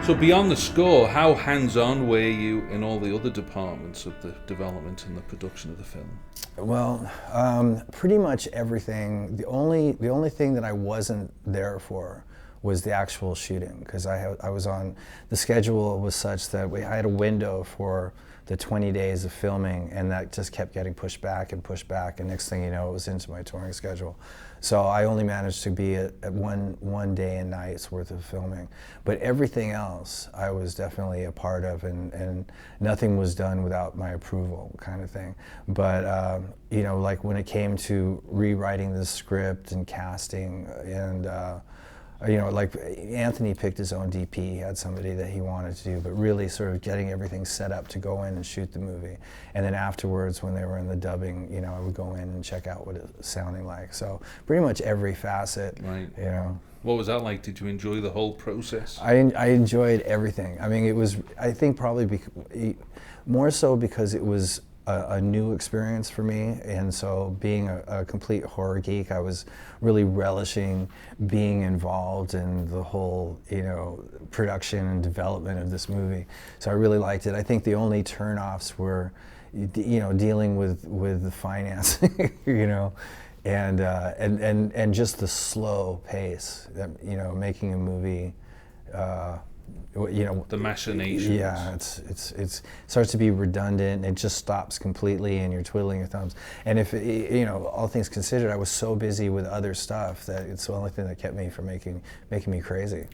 So beyond the score, how hands-on were you in all the other departments of the development and the production of the film? Well, pretty much everything. The only thing that I wasn't there for was the actual shooting, because I was on, the schedule was such that I had a window for the 20 days of filming, and that just kept getting pushed back, and next thing you know, it was into my touring schedule. So I only managed to be at one day and night's worth of filming. But everything else I was definitely a part of, and nothing was done without my approval, kind of thing. But you know, like when it came to rewriting the script and casting, and you know, like Anthony picked his own DP, he had somebody that he wanted to do, but really sort of getting everything set up to go in and shoot the movie. And then afterwards, when they were in the dubbing, you know, I would go in and check out what it was sounding like. So pretty much every facet, Right. You know. What was that like? Did you enjoy the whole process? I enjoyed everything. I mean, it was, I think probably more so because it was a new experience for me, and so being a complete horror geek, I was really relishing being involved in the whole, you know, production and development of this movie. So I really liked it. I think the only turnoffs were, you know, dealing with the financing, you know, and just the slow pace that, you know, making a movie. You know, the machinations. Yeah, it starts to be redundant. It just stops completely, and you're twiddling your thumbs. And if you know, all things considered, I was so busy with other stuff that it's the only thing that kept me from making me crazy.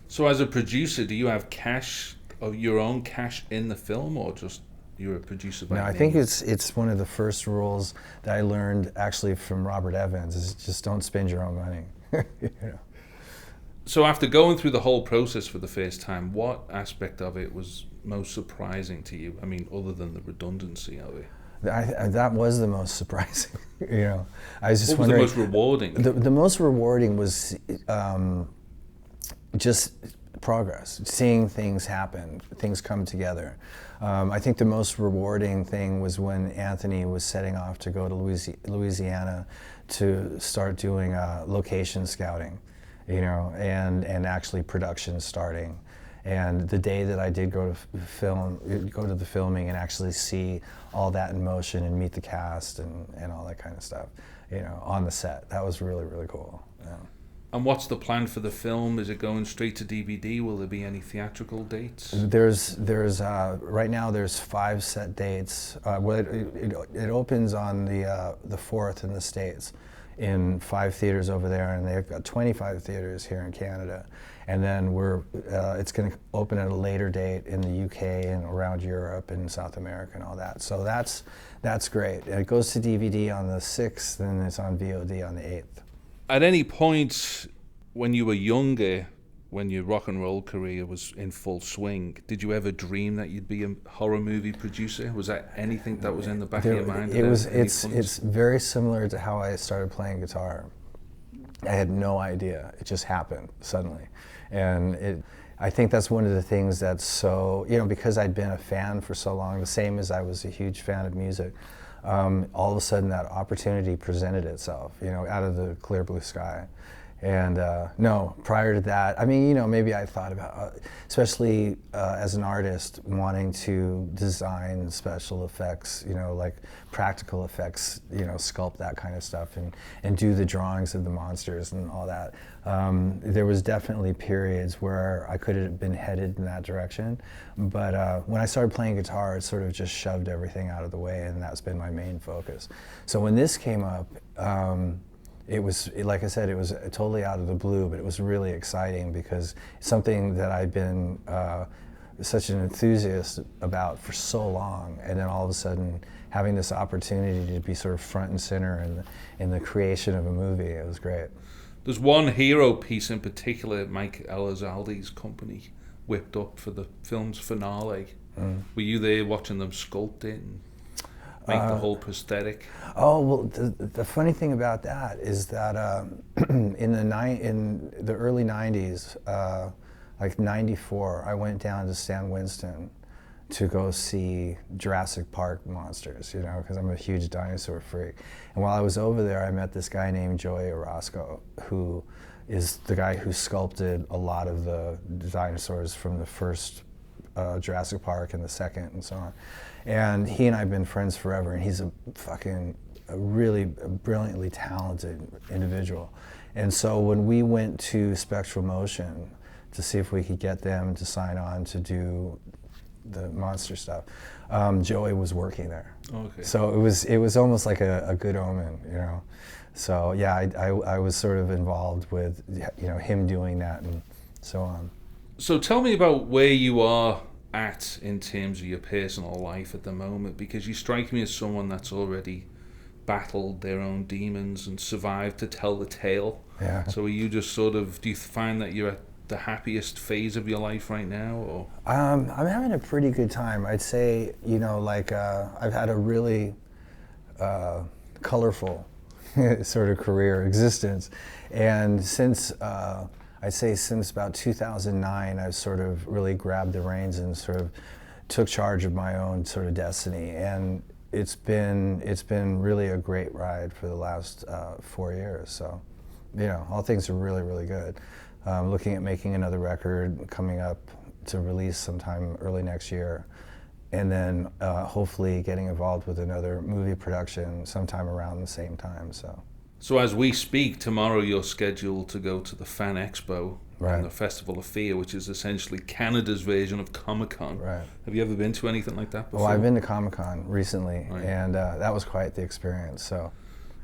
So, as a producer, do you have cash of your own cash in the film, or just you're a producer by No, name? I think it's one of the first rules that I learned actually from Robert Evans is just don't spend your own money. You know. So after going through the whole process for the first time, what aspect of it was most surprising to you? I mean, other than the redundancy of it. That was the most surprising. You know, I was just what was wondering. The most rewarding? The most rewarding was just progress, seeing things happen, things come together. I think the most rewarding thing was when Anthony was setting off to go to Louisiana to start doing location scouting. You know, and actually production starting. And the day that I did go to the filming and actually see all that in motion and meet the cast and all that kind of stuff, you know, on the set, that was really, really cool. Yeah. And what's the plan for the film? Is it going straight to DVD? Will there be any theatrical dates? There's right now there's 5 set dates. Well, it opens on the 4th in the States, in 5 theaters over there, and they've got 25 theaters here in Canada. And then it's going to open at a later date in the UK and around Europe and South America and all that. So that's great. It goes to DVD on the 6th, and it's on VOD on the 8th. At any point when you were younger, when your rock and roll career was in full swing, did you ever dream that you'd be a horror movie producer? Was that anything that was in the back of your mind? It's very similar to how I started playing guitar. I had no idea. It just happened suddenly. And I think that's one of the things that's so, you know, because I'd been a fan for so long, the same as I was a huge fan of music, all of a sudden that opportunity presented itself, you know, out of the clear blue sky. And no, prior to that, I mean, you know, maybe I thought about, especially as an artist, wanting to design special effects, you know, like practical effects, you know, sculpt that kind of stuff and do the drawings of the monsters and all that. There was definitely periods where I could have been headed in that direction, but when I started playing guitar, it sort of just shoved everything out of the way, and that's been my main focus. So when this came up, it was, like I said, it was totally out of the blue, but it was really exciting because it's something that I've been such an enthusiast about for so long, and then all of a sudden having this opportunity to be sort of front and center in the creation of a movie, it was great. There's one hero piece in particular Mike Eleazar Lee's company whipped up for the film's finale. Were you there watching them sculpt it and make the whole prosthetic? Oh, well, the funny thing about that is that in the early 90s, like 94, I went down to Stan Winston to go see Jurassic Park monsters, you know, because I'm a huge dinosaur freak. And while I was over there, I met this guy named Joey Orozco, who is the guy who sculpted a lot of the dinosaurs from the first Jurassic Park and the second and so on. And he and I have been friends forever, and he's a really brilliantly talented individual. And so when we went to Spectral Motion to see if we could get them to sign on to do the monster stuff, Joey was working there. Okay. So it was almost like a good omen, you know. So yeah, I was sort of involved with, you know, him doing that and so on. So tell me about where you are at in terms of your personal life at the moment, because you strike me as someone that's already battled their own demons and survived to tell the tale. Yeah. So are you just sort of, do you find that you're at the happiest phase of your life right now, or? I'm having a pretty good time. I'd say, you know, like I've had a really colorful sort of career existence, and since I'd say since about 2009, I've sort of really grabbed the reins and sort of took charge of my own sort of destiny, and it's been really a great ride for the last 4 years. So, you know, all things are really, really good. Looking at making another record coming up to release sometime early next year, and then hopefully getting involved with another movie production sometime around the same time. So as we speak, tomorrow you're scheduled to go to the Fan Expo, right, and the Festival of Fear, which is essentially Canada's version of Comic-Con. Right. Have you ever been to anything like that before? Well, I've been to Comic-Con recently, right, and that was quite the experience.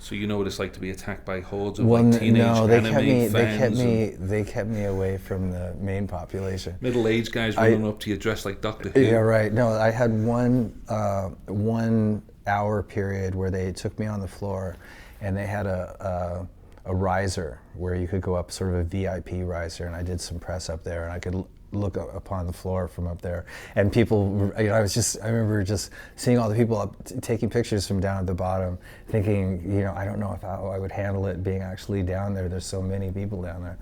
So you know what it's like to be attacked by hordes of like teenage anime fans? They kept me away from the main population. Middle-aged guys running up to you dressed like Doctor Who. Yeah, right. No, I had one 1 hour period where they took me on the floor, and they had a riser where you could go up, sort of a VIP riser, and I did some press up there, and I could look upon the floor from up there, and people, you know, I remember just seeing all the people up taking pictures from down at the bottom, thinking, you know, I don't know how I would handle it being actually down there. There's so many people down there,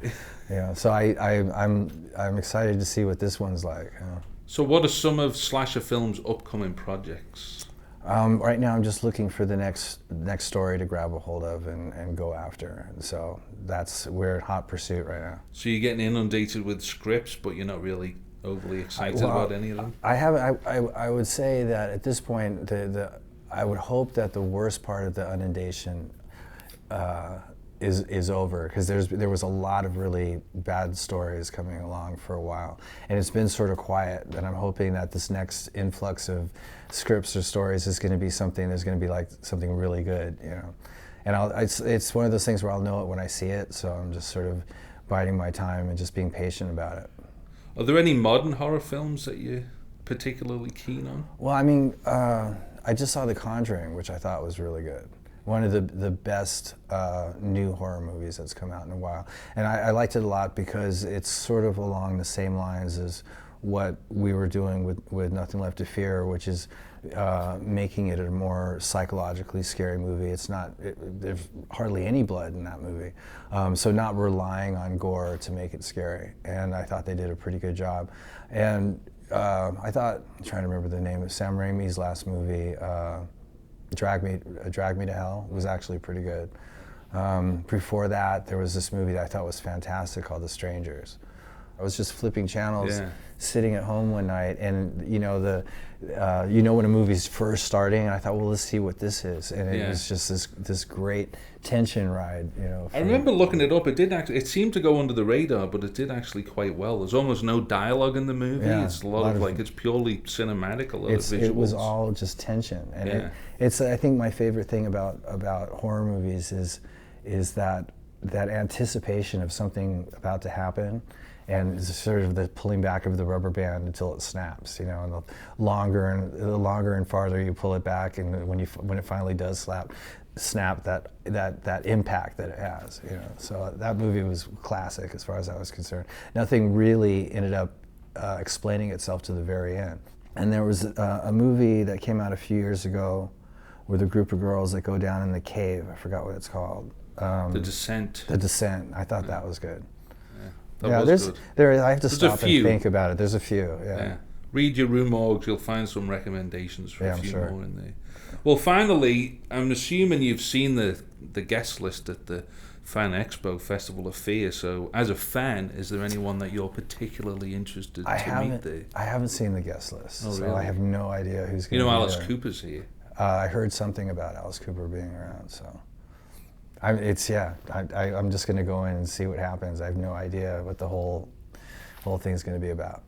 you know. So I'm excited to see what this one's like. You know? So what are some of Slasher Films' upcoming projects? Right now I'm just looking for the next story to grab a hold of and go after. And so we're in hot pursuit right now. So you're getting inundated with scripts, but you're not really overly excited about any of them? I would say that at this point, I would hope that the worst part of the inundation is over, because there was a lot of really bad stories coming along for a while, and it's been sort of quiet. And I'm hoping that this next influx of scripts or stories is going to be something that's going to be like something really good, you know. And it's one of those things where I'll know it when I see it, so I'm just sort of biding my time and just being patient about it. Are there any modern horror films that you're particularly keen on? Well, I mean, I just saw The Conjuring, which I thought was really good. One of the best new horror movies that's come out in a while. And I liked it a lot because it's sort of along the same lines as what we were doing with Nothing Left to Fear, which is making it a more psychologically scary movie. There's hardly any blood in that movie. So not relying on gore to make it scary. And I thought they did a pretty good job. And I'm trying to remember the name of Sam Raimi's last movie, Drag Me to Hell, was actually pretty good. Before that, there was this movie that I thought was fantastic called The Strangers. I was just flipping channels, sitting at home one night, and you know when a movie's first starting, and I thought, well, let's see what this is, and it was just this great tension ride, you know. I remember looking it up. It seemed to go under the radar, but it did actually quite well. There's almost no dialogue in the movie. Yeah, it's a lot of it's purely cinematic, a lot of visuals. It was all just tension, and it's I think my favorite thing about horror movies is that anticipation of something about to happen. And it's sort of the pulling back of the rubber band until it snaps, you know. And the longer and farther you pull it back, and when it finally does snap, that impact that it has, you know. So that movie was classic as far as I was concerned. Nothing really ended up explaining itself to the very end. And there was a movie that came out a few years ago with a group of girls that go down in the cave. I forgot what it's called. The Descent. The Descent. I thought that was good. That was good. I have to stop and think about it. There's a few, yeah. Read your Rue Morgue, you'll find some recommendations for a few more in there. Well, finally, I'm assuming you've seen the guest list at the Fan Expo, Festival of Fear. So, as a fan, is there anyone that you're particularly interested to meet there? I haven't seen the guest list, Oh, so really? I have no idea who's going You to know, be Alice there. Cooper's here. I heard something about Alice Cooper being around, so I'm just going to go in and see what happens. I have no idea what the whole thing's going to be about.